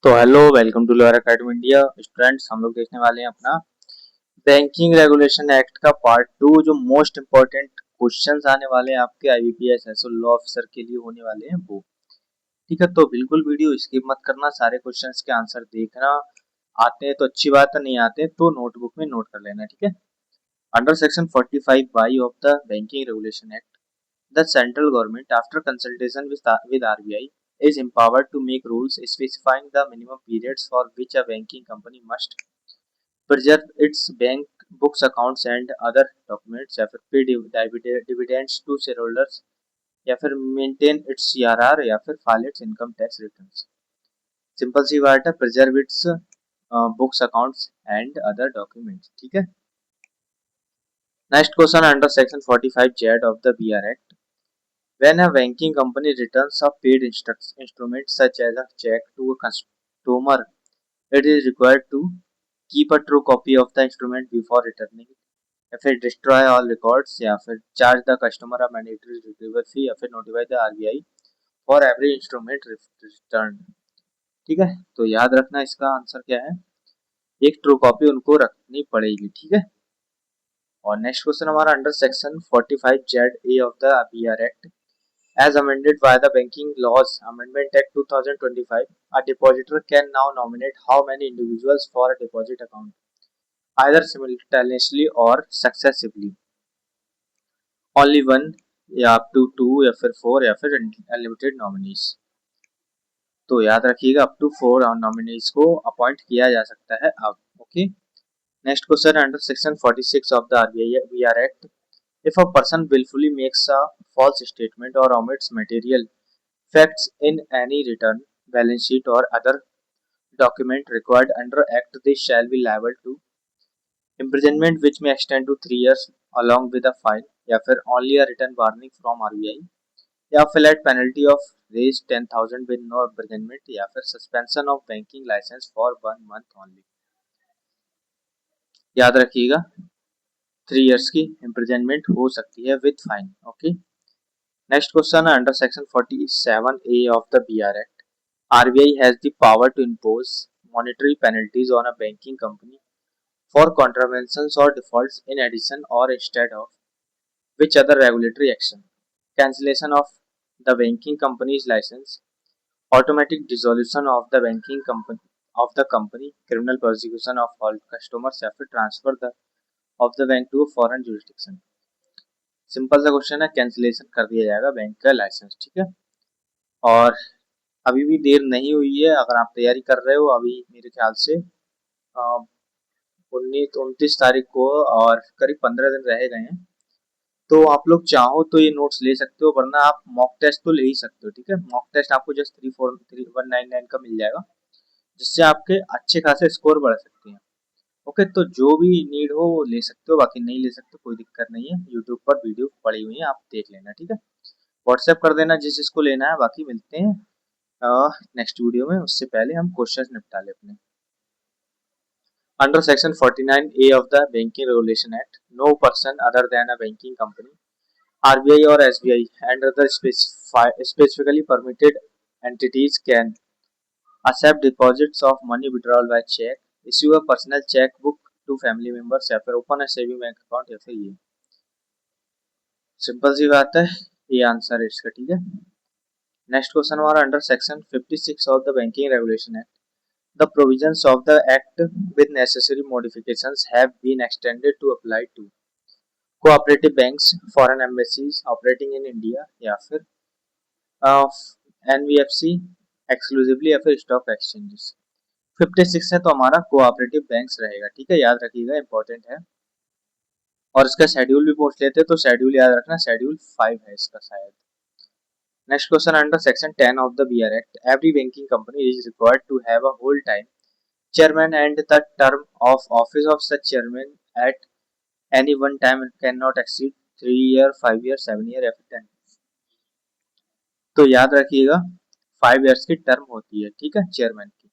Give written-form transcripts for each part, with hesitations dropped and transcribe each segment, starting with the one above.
तो hello, welcome to lawyer academy India. Students, हम लोग देखने वाले हैं अपना बैंकिंग रेगुलेशन एक्ट का पार्ट टू। जो मोस्ट इम्पोर्टेंट क्वेश्चंस आने वाले हैं आपके आईबीपीएस एसओ लॉ ऑफिसर के लिए होने वाले हैं वो। ठीक है, तो बिल्कुल वीडियो स्किप मत करना, सारे क्वेश्चंस के आंसर देखना। आते हैं तो अच्छी बात है, नहीं आते तो नोटबुक में नोट कर लेना। ठीक है। Under section 45 by of the banking regulation act, the central government, after consultation with RBI, is empowered to make rules specifying the minimum periods for which a banking company must preserve its bank books, accounts and other documents, या फिर pay dividends to shareholders, या फिर maintain its CRR, या फिर file its income tax returns। Simple सी बात है, preserve its books, accounts and other documents। ठीक है। Next question, under section 45 Z of the BR act, when a banking company returns a paid instrument such as a check to a customer, it is required to keep a true copy of the instrument before returning it, या फिर destroy all records, या फिर charge the customer a mandatory retrieval fee, या फिर notify the RBI for every instrument returned। ठीक है, तो याद रखना इसका आंसर क्या है। एक ट्रू कॉपी उनको रखनी पड़ेगी। ठीक है। और नेक्स्ट क्वेश्चन हमारा under section 45 Z A of the BR act, as amended by the Banking Laws Amendment Act 2025, a depositor can now nominate how many individuals for a deposit account, either simultaneously or successively। Only one, या up to two, या फिर four, या फिर unlimited nominees। तो याद रखिएगा, up to 4 nominees को appoint किया जा सकता है अब। Okay. Next question under section 46 of the BR Act, if a person willfully makes a false statement or omits material facts in any return, balance sheet or other document required under Act, they shall be liable to imprisonment which may extend to 3 years along with a fine, या फिर only a written warning from RBI, या फिर at penalty of raise 10,000 with no imprisonment, या फिर suspension of banking license for 1 month only। याद रखिएगा, 3 years की imprisonment हो सकती है with fine। Okay. Next question है under section 47A of the BR Act, RBI has the power to impose monetary penalties on a banking company for contraventions or defaults in addition or instead of which other regulatory action? Cancellation of the banking company's license, automatic dissolution of the banking company, criminal prosecution of all customers, या फिर transfer of the bank to a foreign jurisdiction। Simple सा question है, cancellation कर दिया जाएगा bank का licence. ठीक है। और अभी भी देर नहीं हुई है, अगर आप तैयारी कर रहे हो, अभी मेरे ख्याल से 29 तारीख को और करीब 15 दिन रह गए हैं, तो आप लोग चाहो तो ये नोट्स ले सकते हो, वरना आप मॉक टेस्ट तो ले ही सकते हो। ठीक है। मॉक टेस्ट आपको जस्ट 34199 का मिल जाएगा, जिससे आपके अच्छे खासे स्कोर बढ़ सकते हैं। ओके, तो जो भी नीड हो वो ले सकते हो, बाकी नहीं ले सकते कोई दिक्कत नहीं है। यूट्यूब पर वीडियो पड़ी हुई है, आप देख लेना। ठीक है। व्हाट्सएप कर देना जिस जिसको लेना है। बाकी मिलते हैं नेक्स्ट वीडियो में, उससे पहले हम क्वेश्चन निपटा ले अपने। Under Section 49A of the Banking Regulation Act, no person other than a banking company, RBI or SBI, and other specifically permitted entities can accept deposits of money withdrawal by check, issue a personal checkbook to family members, या फिर open a saving bank account, या फिर ये simple सी बात है, ये answer है इसका। ठीक है। नेक्स्ट क्वेश्चन हमारा under section 56 of the banking regulation act, the provisions of the Act with necessary modifications have been extended to apply to cooperative banks, foreign embassies operating in India, या फिर NBFC exclusively, या फिर stock exchanges. 56 है तो हमारा cooperative banks रहेगा। ठीक है, याद रखिएगा, इंपॉर्टेंट है। और इसका शेड्यूल भी पूछ लेते हैं, तो शेड्यूल याद रखना, शेड्यूल 5 है इसका शायद। Next question under section 10 of the BR Act, every banking company is required to have a whole time chairman and the term of office of such chairman at any one time cannot exceed 3 year, 5 year, 7 year, या फिर 10। तो याद रखिएगा, 5 years की term होती है। ठीक है, चेयरमैन की।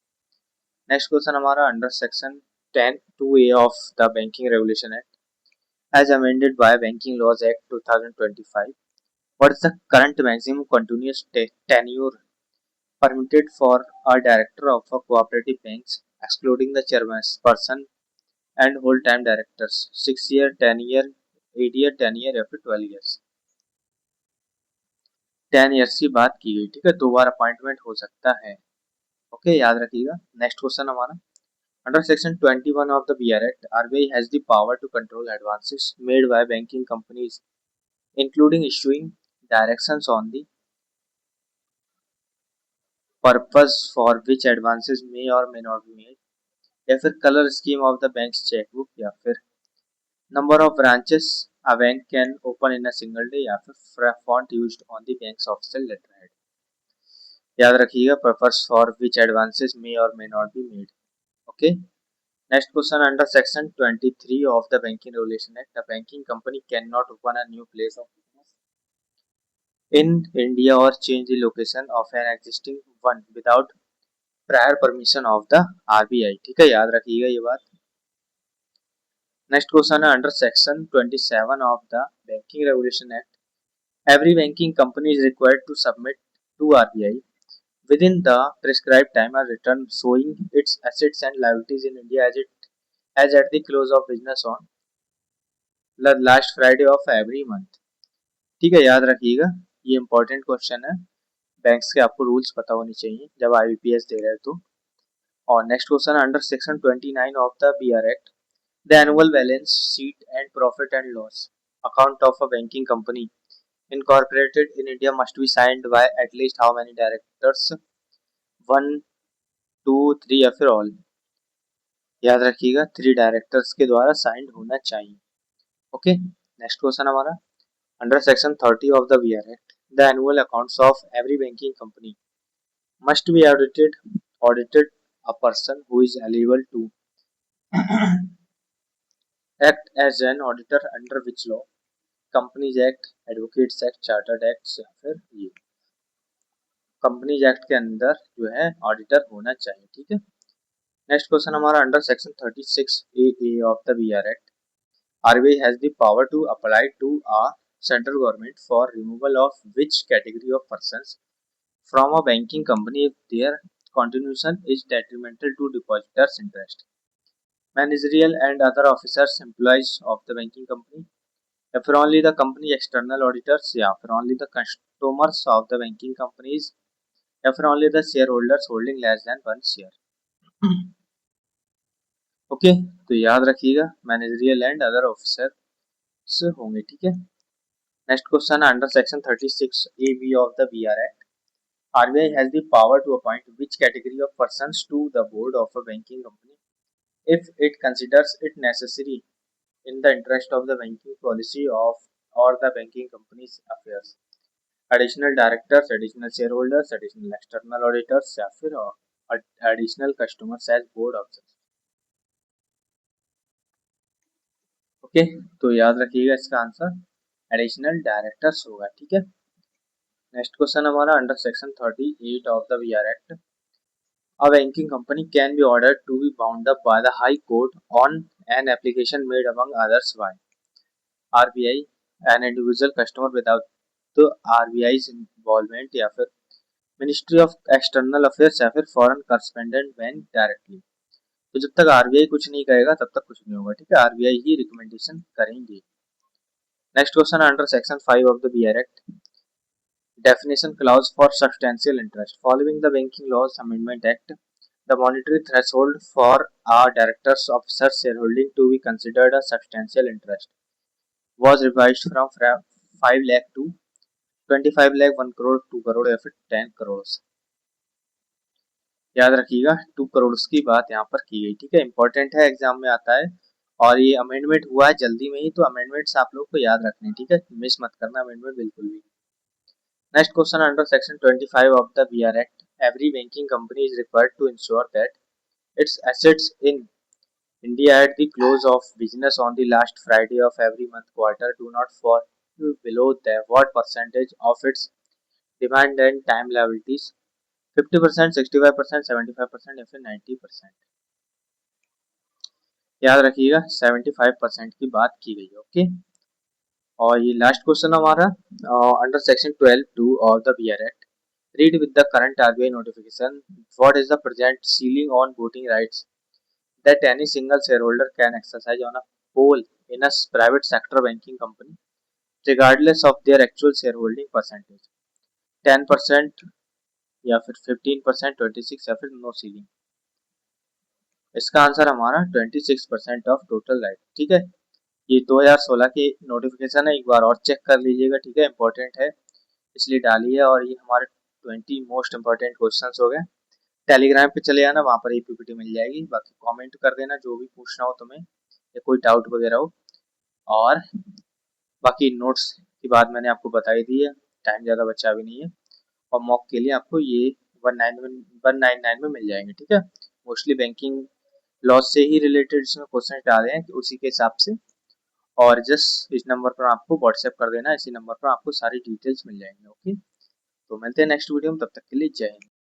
नेक्स्ट क्वेश्चन हमारा under section 10(2)A of the banking regulation act, as amended by banking laws act 2025, what is the current maximum continuous tenure permitted for a director of a cooperative banks, excluding the chairperson and whole-time directors. 6 year, 10 year, 8 year, 10 year या फिर 12 years। 10 years की बात की गई, ठीक है, 2 बार appointment हो सकता है। ओके, याद रखिएगा। नेक्स्ट क्वेश्चन हमारा, under section 21 of the BR Act, RBI has the power to control advances made by banking companies, including issuing directions on the purpose for which advances may or may not be made, या फिर colour scheme of the bank chequebook, या फिर number of branches a bank can open in a single day, या फिर font used on the bank's official letterhead। याद रखिएगा, purpose for which advances मे और may not be made. Okay, next question, under section 23 of the banking regulation act, a banking company cannot open a new place of business in India or change the location of an existing one without prior permission of the RBI। ठीक है, याद रखिएगा ये बात। Next question है, under section 27 of the banking regulation act, every banking company is required to submit to RBI within the prescribed time a return showing its assets and liabilities in India as at the close of business on the last Friday of every month। ठीक है, याद रखिएगा, ये important question है। Banks के आपको rules पता होने चाहिए जब IBPS दे रहे हो तो। और next question, under section 29 of the BR act, the annual balance sheet and profit and loss account of a banking company incorporated in India must be signed by at least how many directors? 1, 2, 3 या फिर all? याद रखिएगा, 3 directors के द्वारा signed होना चाहिए। Okay, next question हमारा, under section 30 of the BR act, the annual accounts of every banking company must be audited a person who is eligible to act as an auditor under which law? Companies act, advocates act, chartered act, या फिर ये companies act के अंदर जो है auditor होना चाहिए। ठीक है, नेक्स्ट क्वेश्चन हमारा, under section 36 A of the BR act, RBI has the power to apply to a central government for removal of which category of persons from a banking company if their contribution is detrimental to depositors' interest? Managerial and other officers, employees of the banking company, या फिर only the company external auditors, या फिर only the customers of the banking companies, या फिर only the shareholders holding less than 1 share। Okay, तो याद रखिएगा, managerial and other officers होंगे। ठीक है, नेक्स्ट क्वेश्चन है, under section 36 AB of the BR act, RBI has the power to appoint which category of persons to the board of a banking company if it considers it necessary in the interest of the banking policy of or the banking company's affairs? Additional directors, additional share holders, additional external auditors, या फिर additional customers as board observers. Okay, तो याद रखिएगा इसका answer additional directors होगा। ठीक है, next question हमारा, under section 38 of the BR act, a banking company can be ordered to be bound up by the High Court on an application made among others by RBI, an individual customer without the RBI's involvement, या फिर ministry of external affairs, या फिर foreign करस्पेंडेंट bank directly. तो जब तक RBI कुछ नहीं कहेगा तब तक कुछ नहीं होगा। ठीक है, RBI ही रिकमेंडेशन करेंगे। Next question, under section 5 of the BR act, definition clause for substantial interest, following the banking laws amendment act, the monetary threshold for a director's officer's shareholding to be considered a substantial interest was revised from 5 lakh to 25 lakh, 1 crore, 2 crore, या फिर 10 करोड़। याद रखिएगा, 2 करोड़ की बात यहाँ पर की गई। ठीक है, इंपॉर्टेंट है, एग्जाम में आता है, और ये अमेंडमेंट हुआ है जल्दी में ही, तो अमेंडमेंट्स आप लोग को याद रखने। ठीक है, मिस मत करना अमेंडमेंट बिल्कुल भी। Next question, under section 25 of the BR act, every banking company is required to ensure that its assets in India at the close of business on the last Friday of every month quarter do not fall below the what percentage of its demand and time liabilities? 50%, 65%, 75% या फिर 90%? याद रखिएगा, 75% की बात की गई है। Okay, और ये लास्ट क्वेश्चन हमारा, under section 12(2) of the BR act, Read with the current RBI notification what is the present ceiling on voting rights that any single shareholder can exercise on a poll in a private sector banking company regardless of their actual shareholding percentage, 10% या फिर 15%, 26 या फिर no ceiling. इसका answer हमारा 26% of total right. ठीक है, ये 2016 की नोटिफिकेशन है, एक बार और चेक कर लीजिएगा। ठीक है, इंपॉर्टेंट है इसलिए डाली है। और ये हमारे 20 मोस्ट इंपॉर्टेंट क्वेश्चंस हो गए। टेलीग्राम पे चले आना, वहां पर ये पीपीटी मिल जाएगी। बाकी कमेंट कर देना जो भी पूछना हो तुम्हें या कोई डाउट वगैरह हो। और बाकी नोट्स की बात मैंने आपको बताई दी है, टाइम ज़्यादा बचा भी नहीं है। और मॉक के लिए आपको ये 199 में मिल जाएंगे। ठीक है, मोस्टली बैंकिंग लॉ से ही रिलेटेड इसमें क्वेश्चन डाले हैं उसी के हिसाब से। और जस्ट इस नंबर पर आपको व्हाट्सएप कर देना, इसी नंबर पर आपको सारी डिटेल्स मिल जाएंगे। ओके, तो मिलते हैं नेक्स्ट वीडियो में, तब तक के लिए जय हिंद।